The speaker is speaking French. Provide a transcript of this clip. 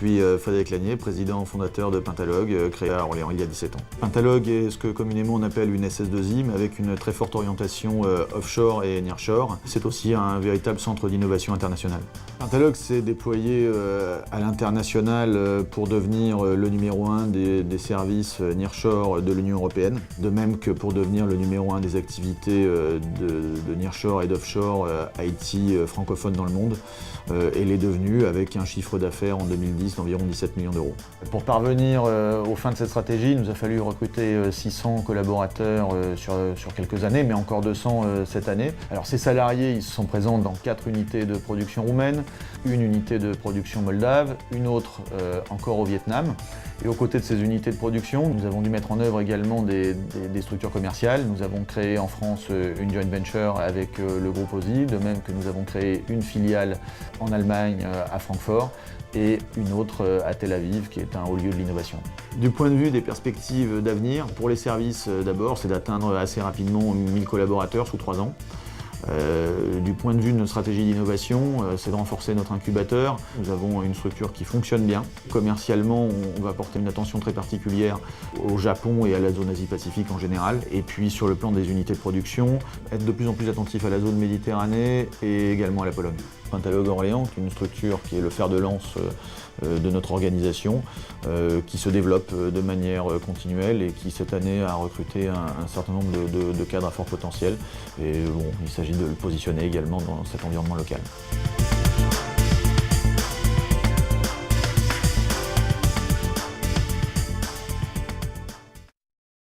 suis Frédéric Lanier, président fondateur de Pentalog, créé à Orléans il y a 17 ans. Pentalog est ce que communément on appelle une SS2I, mais avec une très forte orientation offshore et nearshore. C'est aussi un véritable centre d'innovation internationale. Pentalog s'est déployé à l'international pour devenir le numéro 1 des services nearshore de l'Union européenne, de même que pour devenir le numéro 1 des activités de nearshore et d'offshore IT francophone dans le monde, et l'est devenu avec un chiffre d'affaires en 2010 d'environ 17 millions d'euros. Pour parvenir aux fins de cette stratégie, il nous a fallu recruter 600 collaborateurs sur quelques années, mais encore 200 cette année. Alors ces salariés, ils sont présents dans 4 unités de production roumaines, une unité de production moldave, une autre encore au Vietnam. Et aux côtés de ces unités de production, nous avons dû mettre en œuvre également des structures commerciales. Nous avons créé en France une joint venture avec le groupe OSI, de même que nous avons créé une filiale en Allemagne à Francfort et une autre à Tel Aviv, qui est un haut lieu de l'innovation. Du point de vue des perspectives d'avenir, pour les services d'abord, c'est d'atteindre assez rapidement 1000 collaborateurs sous 3 ans. Du point de vue de notre stratégie d'innovation, c'est de renforcer notre incubateur. Nous avons une structure qui fonctionne bien. Commercialement, on va porter une attention très particulière au Japon et à la zone Asie-Pacifique en général. Et puis sur le plan des unités de production, être de plus en plus attentif à la zone Méditerranée et également à la Pologne. Pentalog Orléans, qui est une structure qui est le fer de lance de notre organisation, qui se développe de manière continuelle et qui cette année a recruté un certain nombre de cadres à fort potentiel. Et bon, il s'agit de le positionner également dans cet environnement local.